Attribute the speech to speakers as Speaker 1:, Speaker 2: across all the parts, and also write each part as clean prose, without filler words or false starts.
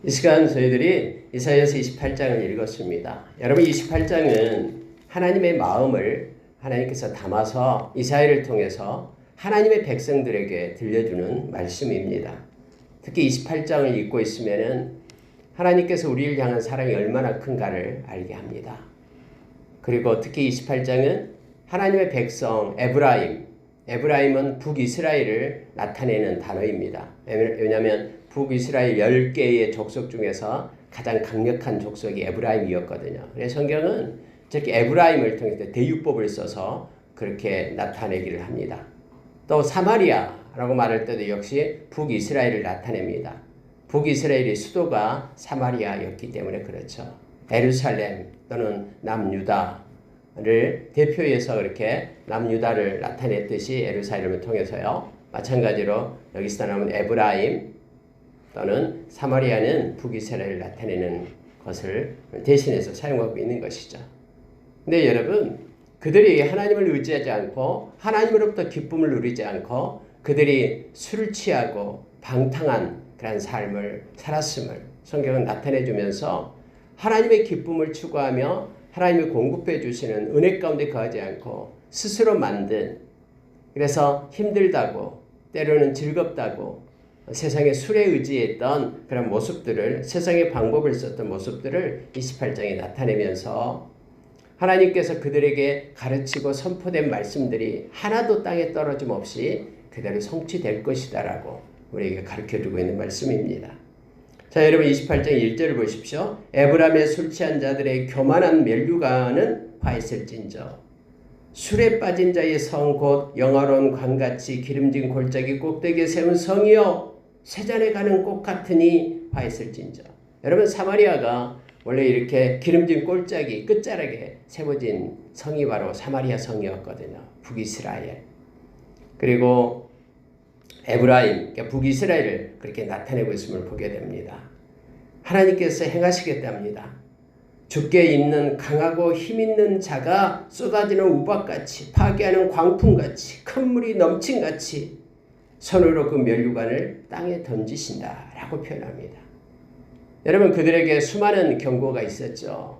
Speaker 1: 이 시간 저희들이 이사야서 28장을 읽었습니다. 여러분 28장은 하나님의 마음을 하나님께서 담아서 이사야를 통해서 하나님의 백성들에게 들려주는 말씀입니다. 특히 28장을 읽고 있으면은 하나님께서 우리를 향한 사랑이 얼마나 큰가를 알게 합니다. 그리고 특히 28장은 하나님의 백성 에브라임은 북이스라엘을 나타내는 단어입니다. 왜냐하면 북이스라엘 10개의 족속 중에서 가장 강력한 족속이 에브라임이었거든요. 그래서 성경은 저렇게 에브라임을 통해서 대유법을 써서 그렇게 나타내기를 합니다. 또 사마리아라고 말할 때도 역시 북이스라엘을 나타냅니다. 북이스라엘의 수도가 사마리아였기 때문에 그렇죠. 예루살렘 또는 남유다를 대표해서 그렇게 남유다를 나타냈듯이 예루살렘을 통해서요. 마찬가지로 여기서 나오는 에브라임 또는 사마리아는 북이스라엘을 나타내는 것을 대신해서 사용하고 있는 것이죠. 근데 여러분, 그들이 하나님을 의지하지 않고 하나님으로부터 기쁨을 누리지 않고 그들이 술을 취하고 방탕한 그런 삶을 살았음을 성경은 나타내 주면서 하나님의 기쁨을 추구하며 하나님이 공급해 주시는 은혜 가운데 거하지 않고 스스로 만든, 그래서 힘들다고 때로는 즐겁다고 세상의 술에 의지했던 그런 모습들을, 세상의 방법을 썼던 모습들을 28장에 나타내면서 하나님께서 그들에게 가르치고 선포된 말씀들이 하나도 땅에 떨어짐 없이 그대로 성취될 것이다라고 우리에게 가르쳐주고 있는 말씀입니다. 자, 여러분 28장 1절을 보십시오. 에브라임의 술 취한 자들의 교만한 면류관은 화했을진저 술에 빠진 자의 성 곧 영화로운 관같이 기름진 골짜기 꼭대기에 세운 성이요 세잔에 가는 꽃 같으니 화했을진저. 여러분 사마리아가 원래 이렇게 기름진 골짜기 끝자락에 세워진 성이 바로 사마리아 성이었거든요. 북이스라엘. 그리고 에브라임, 그러니까 북이스라엘을 그렇게 나타내고 있음을 보게 됩니다. 하나님께서 행하시겠답니다. 주께 있는 강하고 힘있는 자가 쏟아지는 우박같이 파괴하는 광풍같이 큰 물이 넘친같이 손으로 그 면류관을 땅에 던지신다라고 표현합니다. 여러분 그들에게 수많은 경고가 있었죠.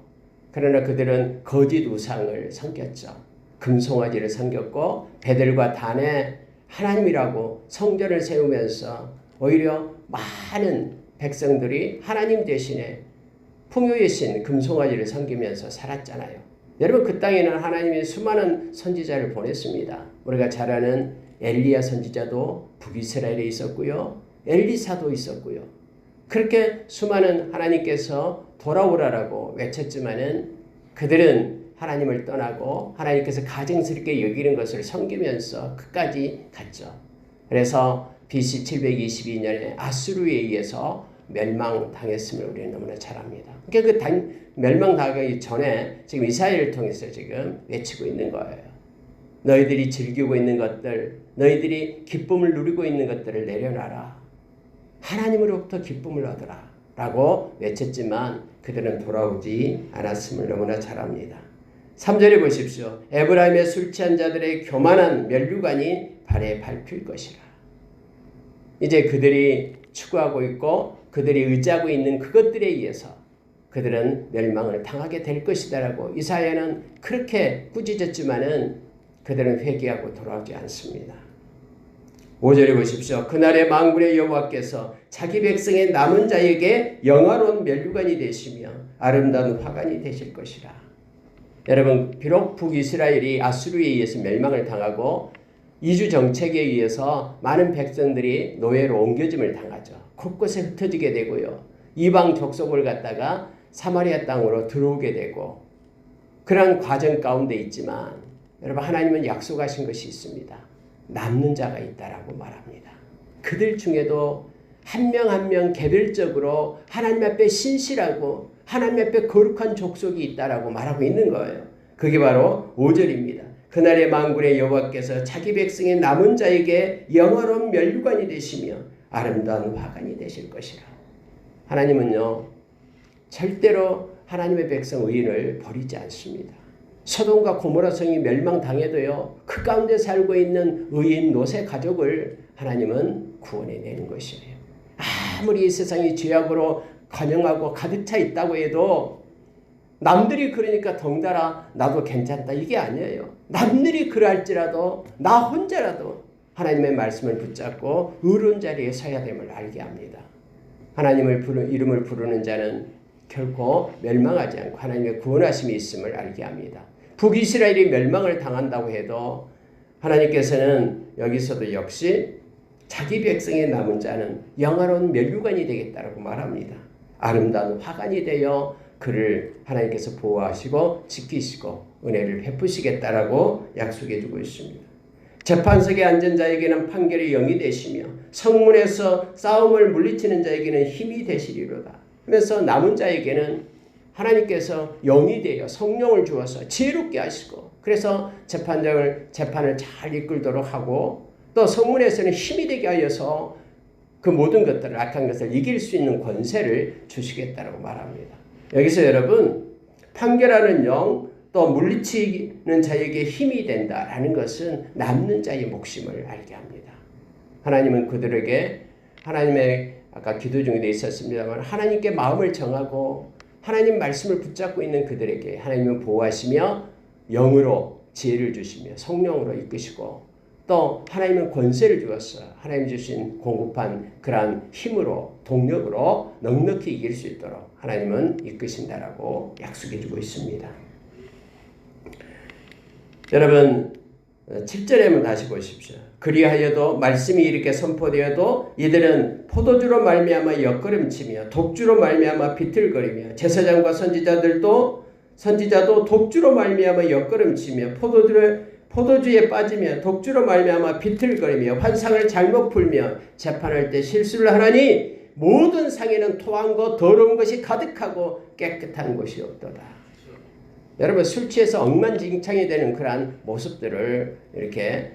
Speaker 1: 그러나 그들은 거짓 우상을 섬겼죠. 금송아지를 섬겼고 베델과 단에 하나님이라고 성전을 세우면서 오히려 많은 백성들이 하나님 대신에 풍요의 신 금송아지를 섬기면서 살았잖아요. 여러분 그 땅에는 하나님이 수많은 선지자를 보냈습니다. 우리가 잘 아는 엘리야 선지자도 북이스라엘에 있었고요. 엘리사도 있었고요. 그렇게 수많은 하나님께서 돌아오라라고 외쳤지만은 그들은 하나님을 떠나고 하나님께서 가증스럽게 여기는 것을 섬기면서 끝까지 갔죠. 그래서 BC 722년에 아수르에 의해서 멸망당했음을 우리는 너무나 잘 압니다. 그러니까 그 멸망당하기 전에 지금 이사야를 통해서 지금 외치고 있는 거예요. 너희들이 즐기고 있는 것들, 너희들이 기쁨을 누리고 있는 것들을 내려놔라. 하나님으로부터 기쁨을 얻어라 라고 외쳤지만 그들은 돌아오지 않았음을 너무나 잘 압니다. 3절에 보십시오. 에브라임의 술 취한 자들의 교만한 면류관이 발에 밟힐 것이라. 이제 그들이 추구하고 있고 그들이 의지하고 있는 그것들에 의해서 그들은 멸망을 당하게 될 것이다라고 이사야는 그렇게 꾸짖었지만은 그들은 회개하고 돌아오지 않습니다. 5절에 보십시오. 그날의 만군의 여호와께서 자기 백성의 남은 자에게 영화로운 면류관이 되시며 아름다운 화관이 되실 것이라. 여러분 비록 북이스라엘이 아수르에 의해서 멸망을 당하고 이주 정책에 의해서 많은 백성들이 노예로 옮겨짐을 당하죠. 곳곳에 흩어지게 되고요. 이방 족속을 갖다가 사마리아 땅으로 들어오게 되고 그런 과정 가운데 있지만 여러분 하나님은 약속하신 것이 있습니다. 남는 자가 있다라고 말합니다. 그들 중에도 한 명 한 명 개별적으로 하나님 앞에 신실하고 하나님 앞에 거룩한 족속이 있다라고 말하고 있는 거예요. 그게 바로 5절입니다. 그날의 만군의 여호와께서 자기 백성의 남은 자에게 영화로운 면류관이 되시며 아름다운 화관이 되실 것이라. 하나님은요 절대로 하나님의 백성 의인을 버리지 않습니다. 소돔과 고모라 성이 멸망당해도요 그 가운데 살고 있는 의인 롯의 가족을 하나님은 구원해내는 것이에요. 아무리 이 세상이 죄악으로 관영하고 가득 차 있다고 해도 남들이 그러니까 덩달아 나도 괜찮다 이게 아니에요. 남들이 그럴지라도 나 혼자라도 하나님의 말씀을 붙잡고 의로운 자리에 서야 됨을 알게 합니다. 하나님을 이름을 부르는 자는 결코 멸망하지 않고 하나님의 구원하심이 있음을 알게 합니다. 북이스라엘이 멸망을 당한다고 해도 하나님께서는 여기서도 역시 자기 백성의 남은 자는 영화로운 멸류관이 되겠다라고 말합니다. 아름다운 화관이 되어 그를 하나님께서 보호하시고 지키시고 은혜를 베푸시겠다라고 약속해 주고 있습니다. 재판석에 앉은 자에게는 판결의 영이 되시며 성문에서 싸움을 물리치는 자에게는 힘이 되시리로다 하면서 남은 자에게는 하나님께서 영이 되어 성령을 주어서 지혜롭게 하시고 그래서 재판을 잘 이끌도록 하고 또 성문에서는 힘이 되게 하여서 그 모든 것들을 악한 것을 이길 수 있는 권세를 주시겠다고 말합니다. 여기서 여러분 판결하는 영 또 물리치는 자에게 힘이 된다라는 것은 남는 자의 목심을 알게 합니다. 하나님은 그들에게 하나님의 아까 기도 중에도 있었습니다만 하나님께 마음을 정하고 하나님 말씀을 붙잡고 있는 그들에게 하나님은 보호하시며 영으로 지혜를 주시며 성령으로 이끄시고 또 하나님은 권세를 주었어요. 하나님 주신 공급한 그러한 힘으로 동력으로 넉넉히 이길 수 있도록 하나님은 이끄신다라고 약속해 주고 있습니다. 여러분 7절에 한번 다시 보십시오. 그리하여도 말씀이 이렇게 선포되어도 이들은 포도주로 말미암아 엿걸음치며 독주로 말미암아 비틀거리며 제사장과 선지자도 독주로 말미암아 엿걸음치며 포도주에 빠지며 독주로 말미암아 비틀거리며 환상을 잘못 풀며 재판할 때 실수를 하나니 모든 상에는 토한 것 더러운 것이 가득하고 깨끗한 곳이 없도다. 여러분 술 취해서 엉망진창이 되는 그러한 모습들을 이렇게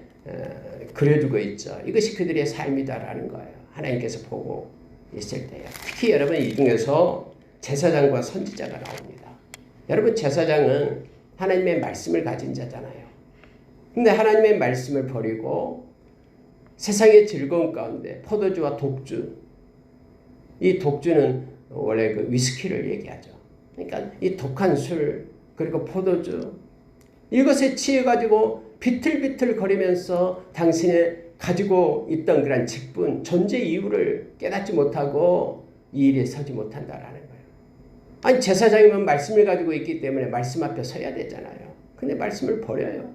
Speaker 1: 그려주고 있죠. 이것이 그들의 삶이다라는 거예요. 하나님께서 보고 있을 때요. 특히 여러분 이 중에서 제사장과 선지자가 나옵니다. 여러분 제사장은 하나님의 말씀을 가진 자잖아요. 근데 하나님의 말씀을 버리고 세상의 즐거움 가운데 포도주와 독주, 이 독주는 원래 그 위스키를 얘기하죠. 그러니까 이 독한 술 그리고 포도주 이것에 취해가지고 비틀비틀 거리면서 당신의 가지고 있던 그런 직분, 존재 이유를 깨닫지 못하고 이 일에 서지 못한다라는 거예요. 아니 제사장이면 말씀을 가지고 있기 때문에 말씀 앞에 서야 되잖아요. 근데 말씀을 버려요.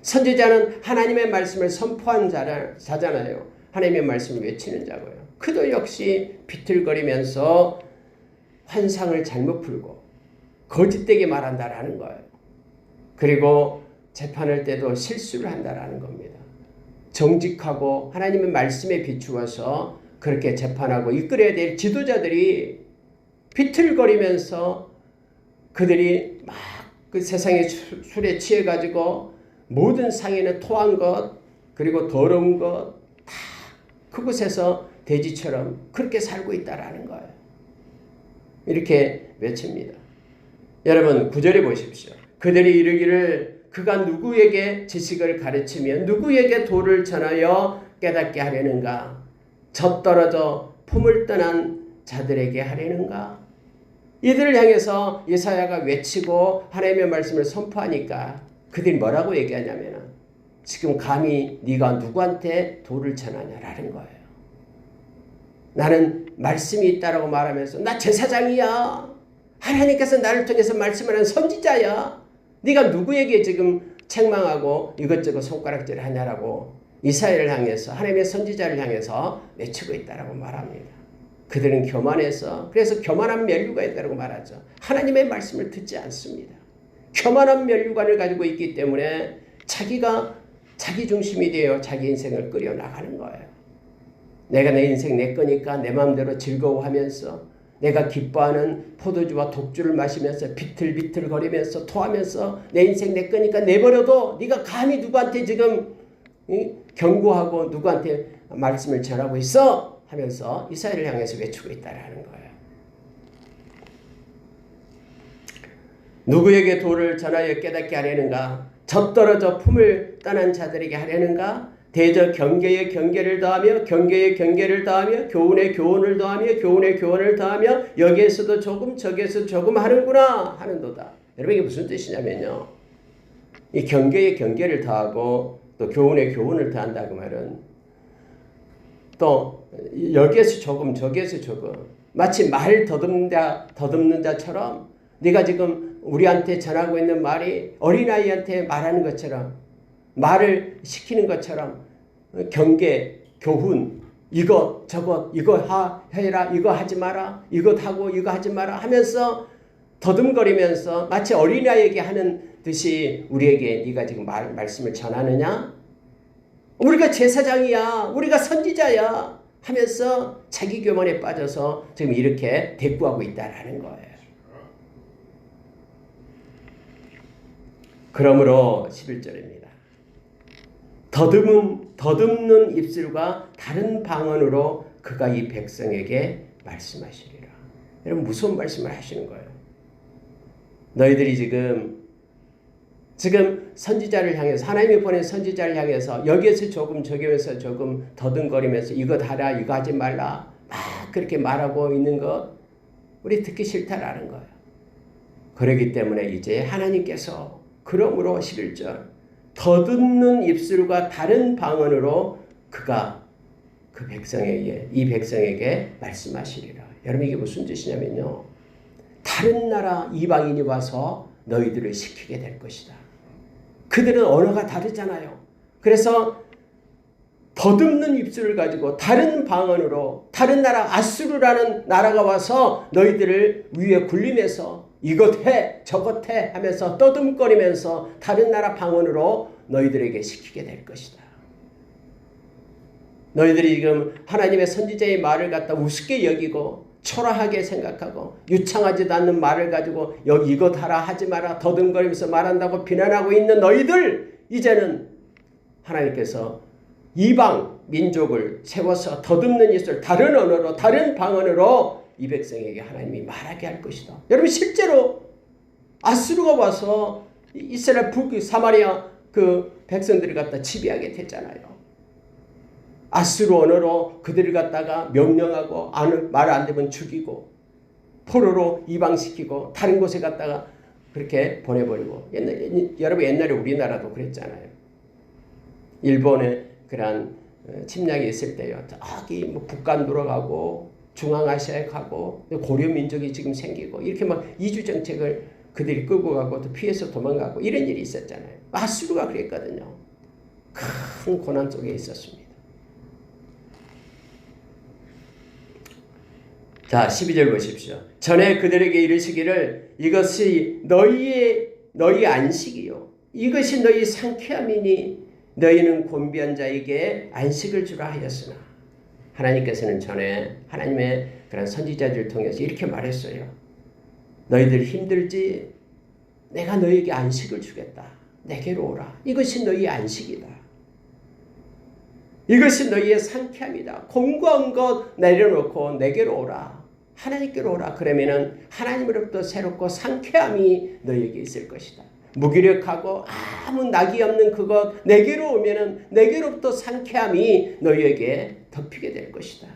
Speaker 1: 선지자는 하나님의 말씀을 선포한 자잖아요. 하나님의 말씀을 외치는 자고요. 그도 역시 비틀거리면서 환상을 잘못 풀고 거짓되게 말한다라는 거예요. 그리고 재판할 때도 실수를 한다라는 겁니다. 정직하고 하나님의 말씀에 비추어서 그렇게 재판하고 이끌어야 될 지도자들이 비틀거리면서 그들이 막 그 세상의 술에 취해가지고 모든 상에는 토한 것 그리고 더러운 것 다 그곳에서 돼지처럼 그렇게 살고 있다라는 거예요. 이렇게 외칩니다. 여러분 9절에 보십시오. 그들이 이르기를 그가 누구에게 지식을 가르치며 누구에게 도를 전하여 깨닫게 하려는가? 젖떨어져 품을 떠난 자들에게 하려는가? 이들을 향해서 예사야가 외치고 하나님의 말씀을 선포하니까 그들이 뭐라고 얘기하냐면 지금 감히 네가 누구한테 도를 전하냐라는 거예요. 나는 말씀이 있다라고 말하면서 나 제사장이야. 하나님께서 나를 통해서 말씀하는 선지자야. 네가 누구에게 지금 책망하고 이것저것 손가락질 하냐라고 이사야를 향해서 하나님의 선지자를 향해서 외치고 있다라고 말합니다. 그들은 교만해서 그래서 교만한 멸류가 있다라고 말하죠. 하나님의 말씀을 듣지 않습니다. 교만한 멸류관을 가지고 있기 때문에 자기가 자기 중심이 되어 자기 인생을 끌어나가는 거예요. 내가 내 인생 내 거니까 내 마음대로 즐거워하면서 내가 기뻐하는 포도주와 독주를 마시면서 비틀비틀 거리면서 토하면서 내 인생 내 거니까 내버려도 네가 감히 누구한테 지금 경고하고 누구한테 말씀을 전하고 있어? 하면서 이스라엘을 향해서 외치고 있다라는 거예요. 누구에게 도를 전하여 깨닫게 하려는가? 젖떨어져 품을 떠난 자들에게 하려는가? 대저 경계에 경계를 더하며 경계에 경계를 더하며 교훈에 교훈을 더하며 교훈에 교훈을 더하며 여기에서도 조금 저기에서 조금 하는구나 하는도다. 여러분 이게 무슨 뜻이냐면요. 이 경계에 경계를 더하고 또 교훈에 교훈을 더한다 그 말은 또 여기에서 조금 저기에서 조금 마치 말 더듬는 자처럼 네가 지금 우리한테 전하고 있는 말이 어린아이한테 말하는 것처럼 말을 시키는 것처럼 경계, 교훈, 이거 저거 이거 해라 이거 하지 마라 이거 하고 이거 하지 마라 하면서 더듬거리면서 마치 어린아이에게 하는 듯이 우리에게 네가 지금 말씀을 전하느냐? 우리가 제사장이야 우리가 선지자야 하면서 자기 교만에 빠져서 지금 이렇게 대꾸하고 있다라는 거예요. 그러므로 11절입니다. 더듬는 입술과 다른 방언으로 그가 이 백성에게 말씀하시리라. 여러분 무서운 말씀을 하시는 거예요. 너희들이 지금 선지자를 향해서 하나님이 보낸 선지자를 향해서 여기에서 조금 저기에서 조금 더듬거리면서 이거 하라 이거 하지 말라 막 그렇게 말하고 있는 것 우리 듣기 싫다라는 거예요. 그렇기 때문에 이제 하나님께서 그러므로 11절 더듬는 입술과 다른 방언으로 그가 이 백성에게 말씀하시리라. 여러분 이게 무슨 뜻이냐면요. 다른 나라 이방인이 와서 너희들을 시키게 될 것이다. 그들은 언어가 다르잖아요. 그래서 더듬는 입술을 가지고 다른 방언으로 다른 나라 아수르라는 나라가 와서 너희들을 위에 굴리면서 이것 해 저것 해 하면서 떠듬거리면서 다른 나라 방언으로 너희들에게 시키게 될 것이다. 너희들이 지금 하나님의 선지자의 말을 갖다 우습게 여기고 초라하게 생각하고 유창하지도 않는 말을 가지고 여기 이것 하라 하지 마라 더듬거리면서 말한다고 비난하고 있는 너희들 이제는 하나님께서 이방 민족을 세워서 더듬는 입술 다른 언어로 다른 방언으로 이 백성에게 하나님이 말하게 할 것이다. 여러분 실제로 아수르가 와서 이스라엘 사마리아 그 백성들을 갖다 지배하게 됐잖아요. 아수르 언어로 그들을 갖다가 명령하고 말 안 되면 죽이고 포로로 이방시키고 다른 곳에 갖다가 그렇게 보내버리고 여러분 옛날에 우리나라도 그랬잖아요. 일본의 그런 침략이 있을 때요. 저기 뭐 북한 들어가고 중앙아시아에 가고 고려 민족이 지금 생기고 이렇게 막 이주 정책을 그들이 끌고 가고 또 피해서 도망가고 이런 일이 있었잖아요. 아수르가 그랬거든요. 큰 고난 속에 있었습니다. 자 12절 보십시오. 전에 그들에게 이르시기를 이것이 너희 안식이요 이것이 너희 상쾌함이니 너희는 곤비한 자에게 안식을 주라 하였으나 하나님께서는 전에 하나님의 그런 선지자들을 통해서 이렇게 말했어요. 너희들 힘들지? 내가 너희에게 안식을 주겠다. 내게로 오라. 이것이 너희 안식이다. 이것이 너희의 상쾌함이다. 공고한 것 내려놓고 내게로 오라. 하나님께로 오라. 그러면은 하나님으로부터 새롭고 상쾌함이 너희에게 있을 것이다. 무기력하고 아무 낙이 없는 그것 내게로 오면은 내게로부터 상쾌함이 너희에게 덮이게 될 것이다.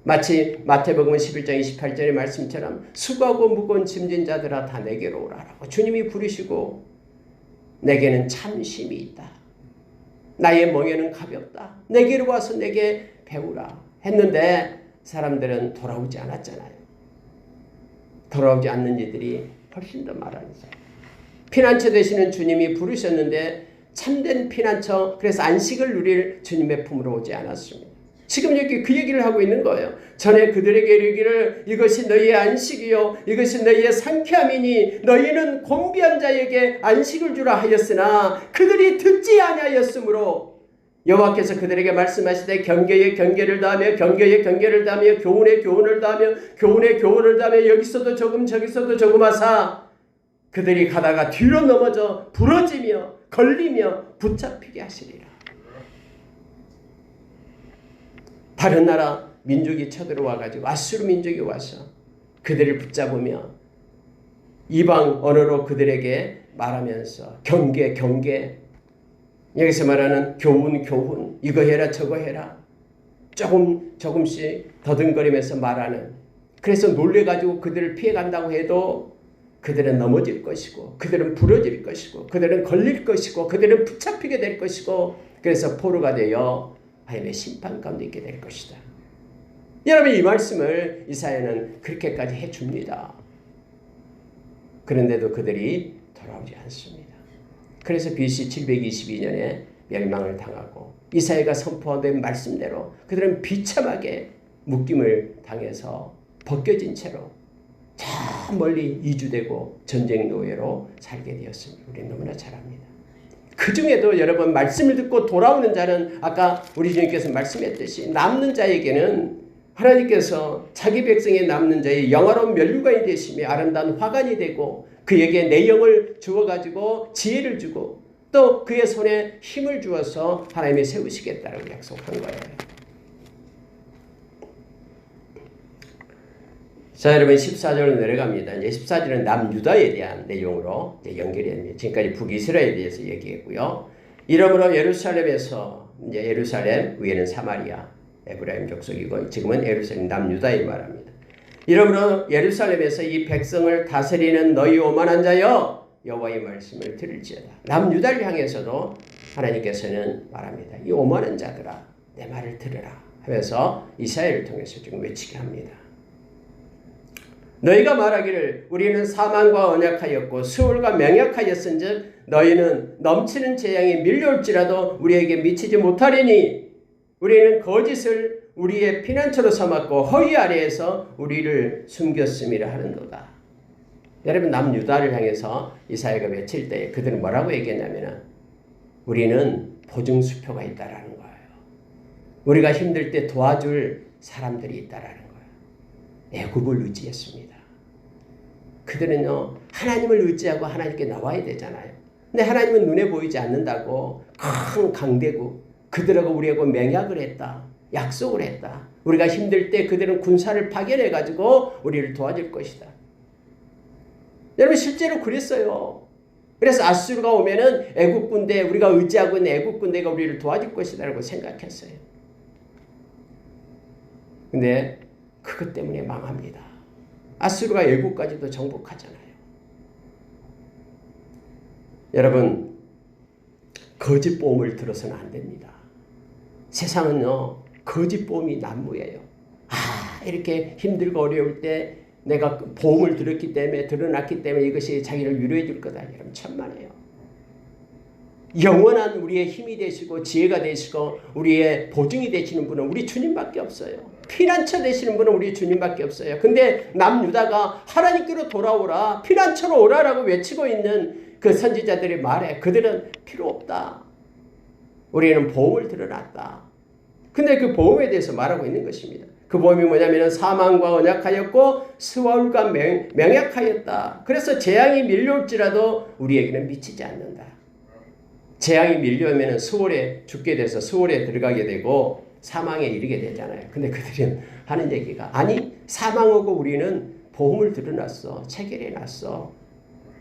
Speaker 1: 마치 마태복음 11장 28절의 말씀처럼 수고하고 무거운 짐진 자들아 다 내게로 오라라고 주님이 부르시고 내게는 참 쉼이 있다. 나의 멍에는 가볍다. 내게로 와서 내게 배우라 했는데 사람들은 돌아오지 않았잖아요. 돌아오지 않는 이들이 훨씬 더 많아서 피난처 되시는 주님이 부르셨는데 참된 피난처 그래서 안식을 누릴 주님의 품으로 오지 않았습니다. 지금 여기 그 얘기를 하고 있는 거예요. 전에 그들에게 이르기를 이것이 너희의 안식이요 이것이 너희의 상쾌함이니 너희는 곤비한 자에게 안식을 주라 하였으나 그들이 듣지 아니하였으므로 여호와께서 그들에게 말씀하시되 경계에 경계를 더하며 경계에 경계를 더하며 교훈에 교훈을 더하며 교훈에 교훈을 더하며 여기서도 조금 저기서도 조금 하사 그들이 가다가 뒤로 넘어져 부러지며 걸리며 붙잡히게 하시리라. 다른 나라 민족이 쳐들어와가지고 아수르 민족이 와서 그들을 붙잡으며 이방 언어로 그들에게 말하면서 경계 여기서 말하는 교훈, 이거 해라 저거 해라, 조금씩 더듬거리면서 말하는, 그래서 놀래가지고 그들을 피해간다고 해도 그들은 넘어질 것이고, 그들은 부러질 것이고, 그들은 걸릴 것이고, 그들은 붙잡히게 될 것이고, 그래서 포로가 되어 하나님의 심판 가운데 있게 될 것이다. 여러분, 이 말씀을 이사야는 그렇게까지 해줍니다. 그런데도 그들이 돌아오지 않습니다. 그래서 BC 722년에 멸망을 당하고 이사야가 선포된 말씀대로 그들은 비참하게 묶임을 당해서 벗겨진 채로 저 멀리 이주되고 전쟁 노예로 살게 되었습니다. 우리는 너무나 잘 압니다. 그 중에도 여러분, 말씀을 듣고 돌아오는 자는 아까 우리 주님께서 말씀했듯이 남는 자에게는 하나님께서 자기 백성의 남는 자의 영화로운 면류관이 되시며 아름다운 화관이 되고 그에게 내영을 주어가지고 지혜를 주고 또 그의 손에 힘을 주어서 하나님이 세우시겠다라고 약속한 거예요. 자, 여러분 14절로 내려갑니다. 이제 14절은 남유다에 대한 내용으로 연결이 됩니다. 지금까지 북이스라엘에 대해서 얘기했고요. 이러므로 예루살렘에서 이제 예루살렘 위에는 사마리아, 에브라임 족속이고 지금은 예루살렘 남유다에 말합니다. 이러므로 예루살렘에서 이 백성을 다스리는 너희 오만한 자여 여호와의 말씀을 들을지어다. 남유다를 향해서도 하나님께서는 말합니다. 이 오만한 자들아 내 말을 들으라 하면서 이사야를 통해서 지금 외치게 합니다. 너희가 말하기를 우리는 사망과 언약하였고 수월과 맹약하였은즉 너희는 넘치는 재앙이 밀려올지라도 우리에게 미치지 못하리니 우리는 거짓을 우리의 피난처로 삼았고 허위 아래에서 우리를 숨겼음이라 하는도다. 여러분, 남유다를 향해서 이사야가 외칠 때 그들은 뭐라고 얘기했냐면 우리는 보증수표가 있다라는 거예요. 우리가 힘들 때 도와줄 사람들이 있다라는 거예요. 애굽을 의지했습니다. 그들은요, 하나님을 의지하고 하나님께 나와야 되잖아요. 근데 하나님은 눈에 보이지 않는다고 큰 강대국, 그들하고 우리하고 맹약을 했다. 약속을 했다. 우리가 힘들 때 그들은 군사를 파견해가지고 우리를 도와줄 것이다. 여러분, 실제로 그랬어요. 그래서 아수르가 오면은 애국 군대, 우리가 의지하고 있는 애국 군대가 우리를 도와줄 것이다라고 생각했어요. 근데 그것 때문에 망합니다. 아수르가 애국까지도 정복하잖아요. 여러분, 거짓 보험을 들어서는 안 됩니다. 세상은요, 거짓 보험이 난무예요. 이렇게 힘들고 어려울 때 내가 보험을 들었기 때문에, 들어놨기 때문에 이것이 자기를 위로해 줄 거다. 여러분, 천만에요. 영원한 우리의 힘이 되시고 지혜가 되시고 우리의 보증이 되시는 분은 우리 주님밖에 없어요. 피난처 되시는 분은 우리 주님밖에 없어요. 근데 남유다가 하나님께로 돌아오라, 피난처로 오라라고 외치고 있는 그 선지자들의 말에 그들은 필요 없다. 우리는 보험을 들어놨다. 근데 그 보험에 대해서 말하고 있는 것입니다. 그 보험이 뭐냐면 사망과 언약하였고 수월과 맹약하였다. 그래서 재앙이 밀려올지라도 우리에게는 미치지 않는다. 재앙이 밀려오면 수월에 죽게 돼서 수월에 들어가게 되고 사망에 이르게 되잖아요. 근데 그들은 하는 얘기가 아니, 사망하고 우리는 보험을 들어놨어. 체결해놨어.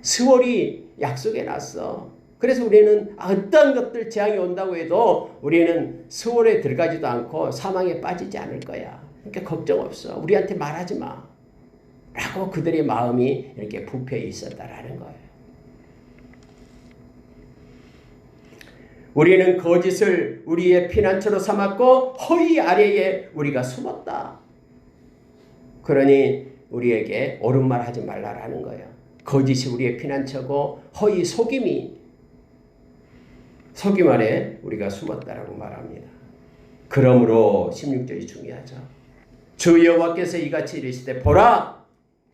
Speaker 1: 수월이 약속해놨어. 그래서 우리는 어떤 것들 재앙이 온다고 해도 우리는 수월에 들어가지도 않고 사망에 빠지지 않을 거야. 그러니까 걱정 없어. 우리한테 말하지 마. 라고 그들의 마음이 이렇게 부패해 있었다라는 거예요. 우리는 거짓을 우리의 피난처로 삼았고 허위 아래에 우리가 숨었다. 그러니 우리에게 옳은 말 하지 말라라는 거예요. 거짓이 우리의 피난처고 허위 속임 아래 우리가 숨었다라고 말합니다. 그러므로 16절이 중요하죠. 주 여호와께서 이같이 이르시되 보라,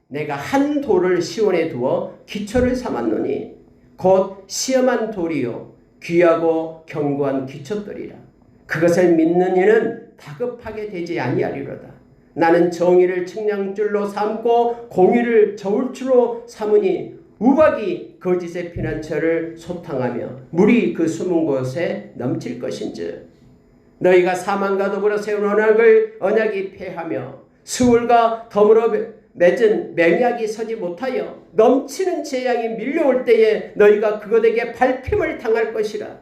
Speaker 1: 내가 한 돌을 시온에 두어 기초를 삼았노니 곧 시험한 돌이요 귀하고 견고한 기초돌이라. 그것을 믿는 이는 다급하게 되지 아니하리로다. 나는 정의를 측량줄로 삼고 공의를 저울줄로 삼으니 우박이 거짓의 피난처를 소탕하며 물이 그 숨은 곳에 넘칠 것인즉 너희가 사망과 더불어 세운 언약이 패하며 수월과 더불어 맺은 맹약이 서지 못하여 넘치는 재앙이 밀려올 때에 너희가 그것에게 밟힘을 당할 것이라.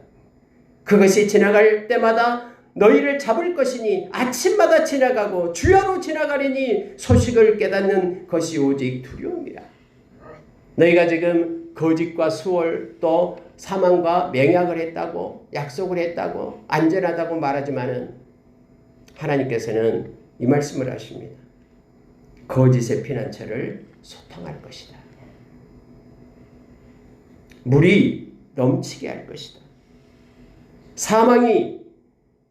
Speaker 1: 그것이 지나갈 때마다 너희를 잡을 것이니 아침마다 지나가고 주야로 지나가리니 소식을 깨닫는 것이 오직 두려움이라. 너희가 지금 거짓과 수월 또 사망과 맹약을 했다고 약속을 했다고 안전하다고 말하지만은 하나님께서는 이 말씀을 하십니다. 거짓의 피난처를 소탕할 것이다. 물이 넘치게 할 것이다. 사망이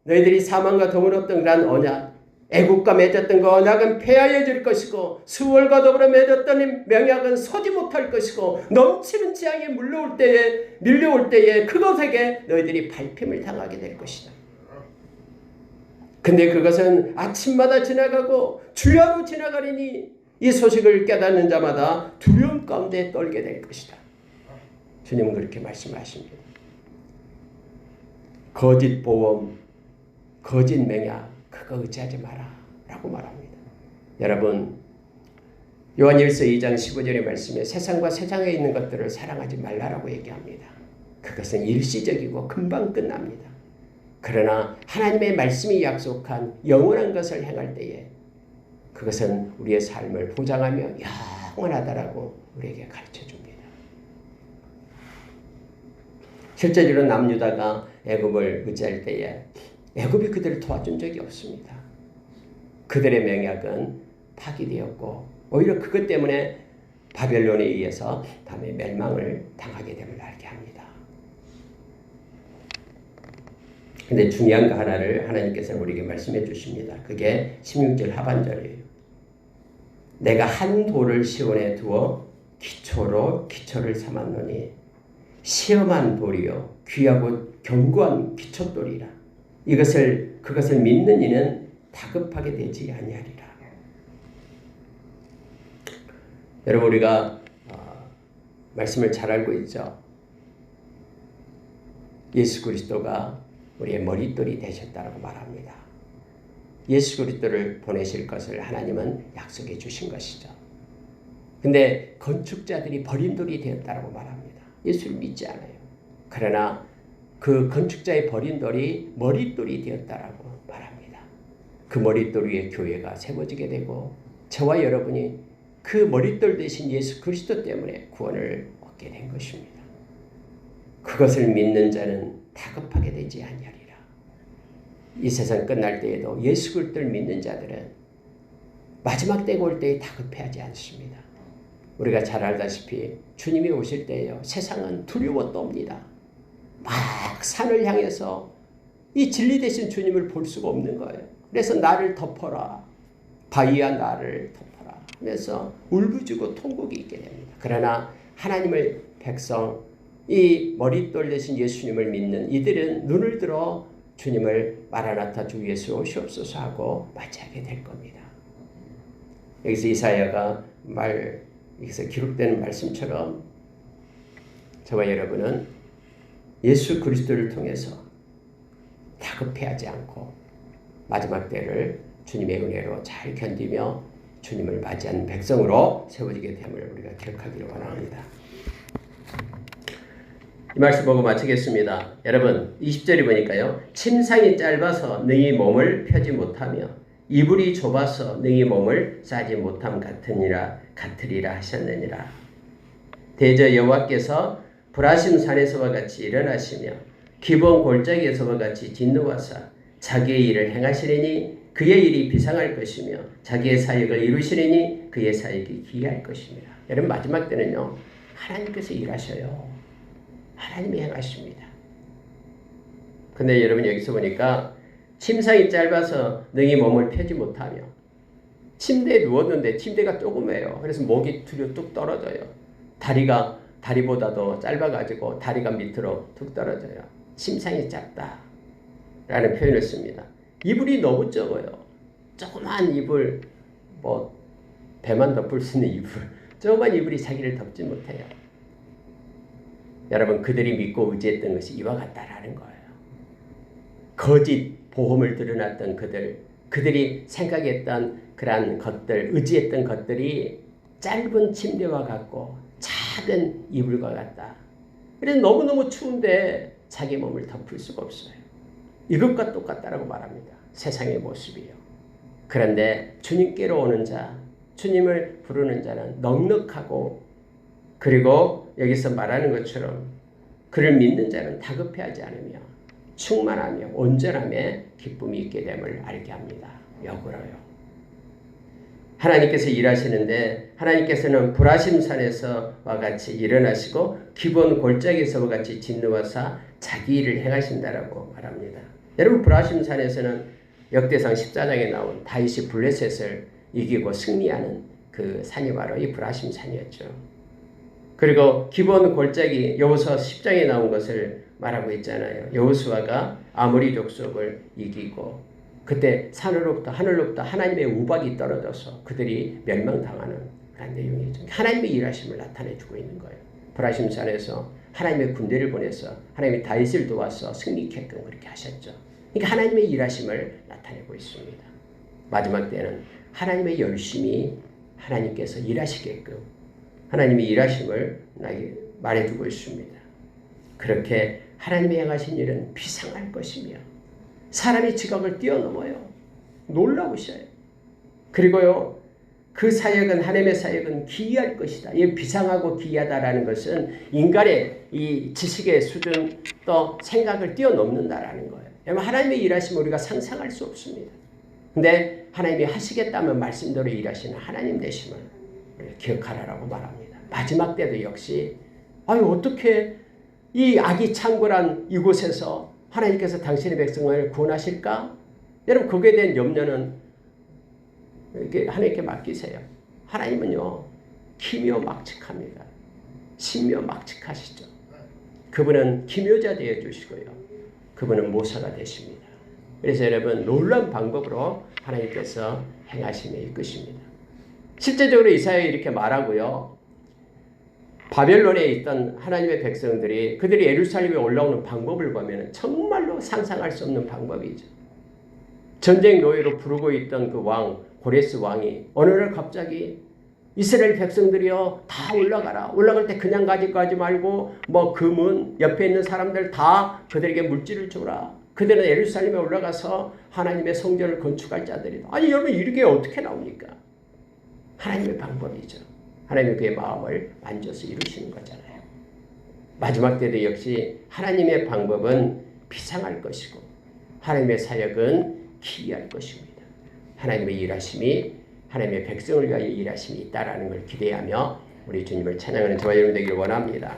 Speaker 1: 너희들이 사망과 더불었던 그런 언약, 애국과 맺었던 그 언약은 폐하여 줄 것이고 수월과 더불어 맺었던 명약은 서지 못할 것이고 넘치는 재앙이 밀려올 때에 그것에게 너희들이 밟힘을 당하게 될 것이다. 근데 그것은 아침마다 지나가고 주야로 지나가리니 이 소식을 깨닫는 자마다 두려움 가운데 떨게 될 것이다. 주님은 그렇게 말씀하십니다. 거짓 보험, 거짓 맹약 그거 의지하지 마라 라고 말합니다. 여러분 요한일서 2장 15절의 말씀에 세상과 세상에 있는 것들을 사랑하지 말라라고 얘기합니다. 그것은 일시적이고 금방 끝납니다. 그러나 하나님의 말씀이 약속한 영원한 것을 행할 때에 그것은 우리의 삶을 보장하며 영원하다라고 우리에게 가르쳐줍니다. 실제적으로 남유다가 애굽을 의지할 때에 애굽이 그들을 도와준 적이 없습니다. 그들의 맹약은 파기되었고 오히려 그것 때문에 바벨론에 의해서 다음에 멸망을 당하게 됨을 알게 합니다. 근데 중요한 거 하나를 하나님께서는 우리에게 말씀해 주십니다. 그게 16절 하반절이에요. 내가 한 돌을 시온에 두어 기초로 기초를 삼았노니 시험한 돌이요 귀하고 견고한 기초돌이라. 그것을 믿는 이는 다급하게 되지 아니하리라. 여러분 우리가 말씀을 잘 알고 있죠. 예수 그리스도가 우리의 머릿돌이 되셨다고 말합니다. 예수 그리스도를 보내실 것을 하나님은 약속해 주신 것이죠. 근데 건축자들이 버림돌이 되었다고 말합니다. 예수를 믿지 않아요. 그러나 그 건축자의 버린 돌이 머릿돌이 되었다라고 말합니다. 그 머릿돌 위에 교회가 세워지게 되고 저와 여러분이 그 머릿돌 대신 예수 그리스도 때문에 구원을 얻게 된 것입니다. 그것을 믿는 자는 다급하게 되지 아니하리라. 이 세상 끝날 때에도 예수 그리스도를 믿는 자들은 마지막 때가 올 때에 다급해하지 않습니다. 우리가 잘 알다시피 주님이 오실 때에요. 세상은 두려워 떱니다. 막 산을 향해서 이 진리 되신 주님을 볼 수가 없는 거예요. 그래서 나를 덮어라. 바위야 나를 덮어라. 하면서 울부짖고 통곡이 있게 됩니다. 그러나 하나님의 백성, 이 머릿돌 대신 예수님을 믿는 이들은 눈을 들어 주님을 마라나타 주 예수 오시옵소서 하고 맞이하게 될 겁니다. 여기서 이사야가 여기서 기록되는 말씀처럼 저와 여러분은 예수 그리스도를 통해서 다급해하지 않고 마지막 때를 주님의 은혜로 잘 견디며 주님을 맞이하는 백성으로 세워지게 됨을 우리가 기억하기를 원합니다. 이 말씀 보고 마치겠습니다. 여러분 20절이 보니까요. 침상이 짧아서 능히 몸을 펴지 못하며 이불이 좁아서 능히 몸을 싸지 못함 같으리라 하셨느니라. 대저 여호와께서 브라심 산에서와 같이 일어나시며 기본 골짜기에서와 같이 진노하사 자기의 일을 행하시리니 그의 일이 비상할 것이며 자기의 사역을 이루시리니 그의 사역이 기이할 것입니다. 여러분 마지막 때는요. 하나님께서 일하셔요. 하나님이 행하십니다. 근데 여러분 여기서 보니까 침상이 짧아서 능히 몸을 펴지 못하며 침대에 누웠는데 침대가 조그매요. 그래서 목이 뒤로 뚝 떨어져요. 다리보다도 짧아가지고 다리가 밑으로 뚝 떨어져요. 침상이 작다 라는 표현을 씁니다. 이불이 너무 적어요. 조그만 이불, 배만 덮을 수 있는 이불, 조그만 이불이 자기를 덮지 못해요. 여러분 그들이 믿고 의지했던 것이 이와 같다라는 거예요. 거짓 보험을 드러났던 그들이 생각했던 그러한 것들, 의지했던 것들이 짧은 침대와 같고 작은 이불과 같다. 그래서 너무너무 추운데 자기 몸을 덮을 수가 없어요. 이것과 똑같다라고 말합니다. 세상의 모습이요. 그런데 주님께로 오는 자, 주님을 부르는 자는 넉넉하고, 그리고 여기서 말하는 것처럼 그를 믿는 자는 다급해하지 않으며 충만하며 온전함에 기쁨이 있게 됨을 알게 합니다. 역으로요. 하나님께서 일하시는데 하나님께서는 불화심산에서와 같이 일어나시고 기본 골짜기에서와 같이 진노하사 자기 일을 행하신다라고 말합니다. 여러분, 불화심산에서는 역대상 14장에 나온 다윗이 블레셋을 이기고 승리하는 그 산이 바로 이 불화심산이었죠. 그리고 기본 골짜기 여호수아 10장에 나온 것을 말하고 있잖아요. 여호수아가 아모리 족속을 이기고 그때 산으로부터 하늘로부터 하나님의 우박이 떨어져서 그들이 멸망당하는 그런 내용이죠. 하나님의 일하심을 나타내주고 있는 거예요. 불화심산에서 하나님의 군대를 보내서 하나님이 다윗을 도와서 승리케끔 그렇게 하셨죠. 그러니까 하나님의 일하심을 나타내고 있습니다. 마지막 때는 하나님의 열심히 하나님께서 일하시게끔 하나님의 일하심을 말해주고 있습니다. 그렇게 하나님의 행하신 일은 비상할 것이며 사람의 지각을 뛰어넘어요. 놀라우셔요. 그리고요, 그 사역은, 하나님의 사역은 기이할 것이다. 이 비상하고 기이하다라는 것은 인간의 이 지식의 수준 또 생각을 뛰어넘는다라는 거예요. 여러분, 하나님의 일하심을 우리가 상상할 수 없습니다. 근데 하나님이 하시겠다면 말씀대로 일하시는 하나님 되심을 기억하라고 말합니다. 마지막 때도 역시 어떻게 이 악이 창궐한 이곳에서 하나님께서 당신의 백성을 구원하실까? 여러분, 거기에 대한 염려는 이렇게 하나님께 맡기세요. 하나님은요, 기묘막측합니다. 신묘막측하시죠. 그분은 기묘자 되어 주시고요. 그분은 모사가 되십니다. 그래서 여러분, 놀라운 방법으로 하나님께서 행하심에 이끄십니다. 실제적으로 이사야가 이렇게 말하고요. 바벨론에 있던 하나님의 백성들이 그들이 예루살렘에 올라오는 방법을 보면 정말로 상상할 수 없는 방법이죠. 전쟁 노예로 부르고 있던 그 왕, 고레스 왕이 어느 날 갑자기 이스라엘 백성들이요, 다 올라가라. 올라갈 때 그냥 가지 말고 금은 옆에 있는 사람들 다 그들에게 물질을 주라. 그들은 예루살렘에 올라가서 하나님의 성전을 건축할 자들이다. 아니 여러분, 이렇게 어떻게 나옵니까? 하나님의 방법이죠. 하나님이 그의 마음을 만져서 이루시는 거잖아요. 마지막 때도 역시 하나님의 방법은 비상할 것이고 하나님의 사역은 기이할 것입니다. 하나님의 일하심이, 하나님의 백성을 위하여 일하심이 있다라는 걸 기대하며 우리 주님을 찬양하는 저와 여러분 되기를 원합니다.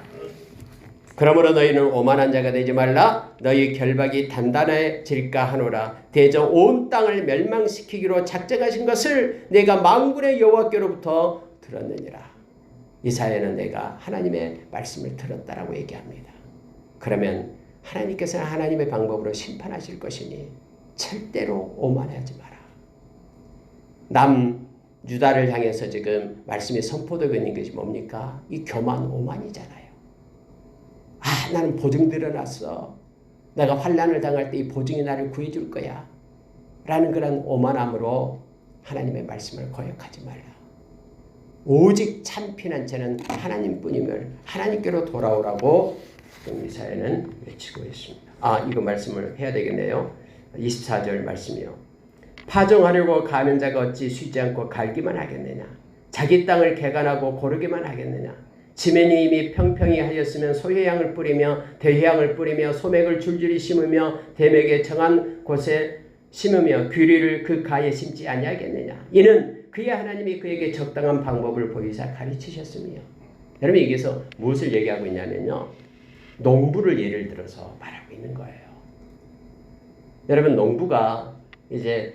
Speaker 1: 그러므로 너희는 오만한 자가 되지 말라. 너희 결박이 단단해질까 하노라. 대저 온 땅을 멸망시키기로 작정하신 것을 내가 만군의 여호와께로부터 들었느니라. 이사야는 내가 하나님의 말씀을 들었다라고 얘기합니다. 그러면 하나님께서는 하나님의 방법으로 심판하실 것이니 절대로 오만하지 마라. 남유다를 향해서 지금 말씀이 선포되고 있는 것이 뭡니까? 이 교만 오만이잖아요. 나는 보증 들어놨어. 내가 환난을 당할 때 이 보증이 나를 구해줄 거야. 라는 그런 오만함으로 하나님의 말씀을 거역하지 말라. 오직 참 피난처는 하나님뿐임을 하나님께로 돌아오라고 이사야는 외치고 있습니다. 이거 말씀을 해야 되겠네요. 24절 말씀이요. 파종하려고 가는 자가 어찌 쉬지 않고 갈기만 하겠느냐. 자기 땅을 개간하고 고르기만 하겠느냐. 지면이 이미 평평히 하였으면 소해향을 뿌리며 대해향을 뿌리며 소맥을 줄줄이 심으며 대맥에 정한 곳에 심으며 귀리를 그 가에 심지 아니하겠느냐. 이는 그의 하나님이 그에게 적당한 방법을 보이사 가르치셨으며. 여러분, 여기서 무엇을 얘기하고 있냐면요, 농부를 예를 들어서 말하고 있는 거예요. 여러분, 농부가 이제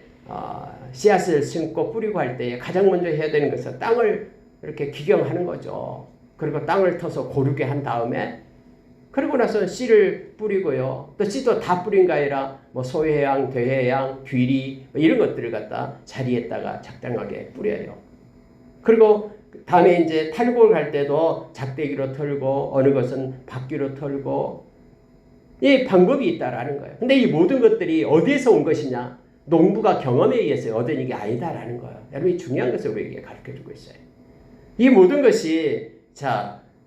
Speaker 1: 씨앗을 심고 뿌리고 할 때 가장 먼저 해야 되는 것은 땅을 이렇게 기경하는 거죠. 그리고 땅을 터서 고르게 한 다음에 그러고 나서 씨를 뿌리고요. 또 씨도 다 뿌린 게 아니라 소해양, 대해양, 귀리 이런 것들을 갖다 자리에다가 적당하게 뿌려요. 그리고 다음에 이제 탈곡을 갈 때도 작대기로 털고 어느 것은 바퀴로 털고 이 방법이 있다라는 거예요. 근데 이 모든 것들이 어디에서 온 것이냐? 농부가 경험에 의해서 얻은 이게 아니다라는 거예요. 여러분, 이 중요한 것을 우리에게 가르쳐주고 있어요. 이 모든 것이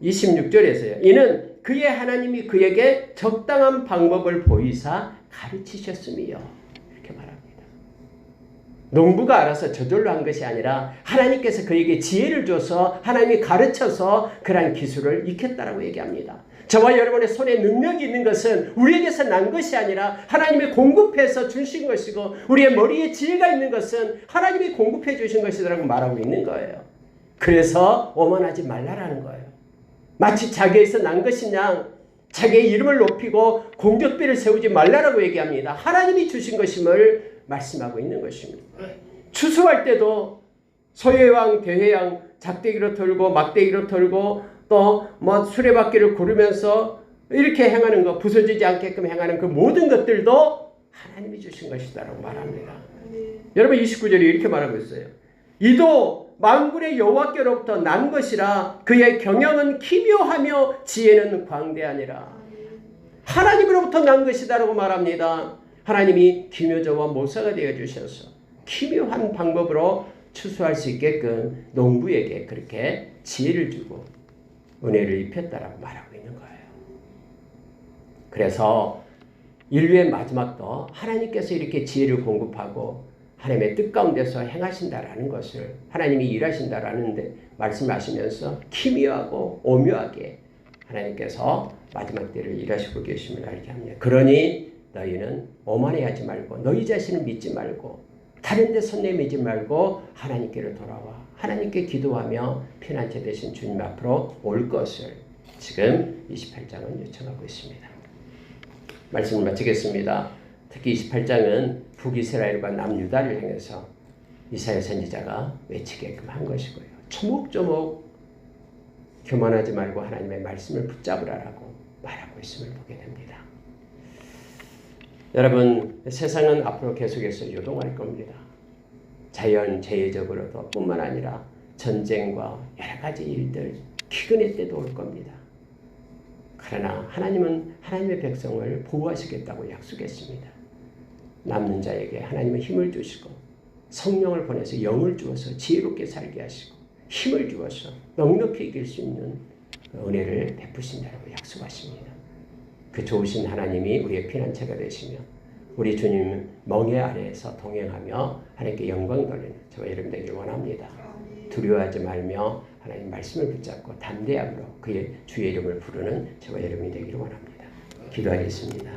Speaker 1: 26절에서요. 이는 그의 하나님이 그에게 적당한 방법을 보이사 가르치셨음이요. 이렇게 말합니다. 농부가 알아서 저절로 한 것이 아니라 하나님께서 그에게 지혜를 줘서 하나님이 가르쳐서 그러한 기술을 익혔다라고 얘기합니다. 저와 여러분의 손에 능력이 있는 것은 우리에게서 난 것이 아니라 하나님이 공급해서 주신 것이고, 우리의 머리에 지혜가 있는 것은 하나님이 공급해 주신 것이라고 말하고 있는 거예요. 그래서 오만하지 말라라는 거예요. 마치 자기에서 난 것이냐, 자기의 이름을 높이고 공적비를 세우지 말라라고 얘기합니다. 하나님이 주신 것임을 말씀하고 있는 것입니다. 추수할 때도 소회왕, 대회왕, 작대기로 털고 막대기로 털고 또 뭐 수레바퀴를 구르면서 이렇게 행하는 것, 부서지지 않게끔 행하는 그 모든 것들도 하나님이 주신 것이다라고 말합니다. 여러분 29절에 이렇게 말하고 있어요. 이도 만군의 여호와께로부터 난 것이라 그의 경영은 기묘하며 지혜는 광대하니라. 하나님으로부터 난 것이다라고 말합니다. 하나님이 기묘자와 모사가 되어주셔서 기묘한 방법으로 추수할 수 있게끔 농부에게 그렇게 지혜를 주고 은혜를 입혔다라고 말하고 있는 거예요. 그래서 인류의 마지막도 하나님께서 이렇게 지혜를 공급하고 하나님의 뜻 가운데서 행하신다라는 것을, 하나님이 일하신다라는 말씀하시면서 기묘하고 오묘하게 하나님께서 마지막 때를 일하시고 계심을 알게 합니다. 그러니 너희는 오만해하지 말고 너희 자신을 믿지 말고 다른 데 손 내밀지 말고 하나님께로 돌아와 하나님께 기도하며 피난처 되신 주님 앞으로 올 것을 지금 28장은 요청하고 있습니다. 말씀을 마치겠습니다. 특히 28장은 북이스라엘과 남유다를 향해서 이사야 선지자가 외치게끔 한 것이고요. 조목조목 교만하지 말고 하나님의 말씀을 붙잡으라라고 말하고 있음을 보게 됩니다. 여러분, 세상은 앞으로 계속해서 요동할 겁니다. 자연 재해적으로도 뿐만 아니라 전쟁과 여러 가지 일들, 기근의 때도 올 겁니다. 그러나 하나님은 하나님의 백성을 보호하시겠다고 약속했습니다. 남는 자에게 하나님은 힘을 주시고 성령을 보내서 영을 주어서 지혜롭게 살게 하시고 힘을 주어서 넉넉히 이길 수 있는 은혜를 베푸신다고 약속하십니다. 그 좋으신 하나님이 우리의 피난처가 되시며 우리 주님 멍에 아래에서 동행하며 하나님께 영광 돌리는 저와 여러분 되길 원합니다. 두려워하지 말며 하나님 말씀을 붙잡고 담대함으로 그의 주의 이름을 부르는 저와 여러분이 되기를 원합니다. 기도하겠습니다.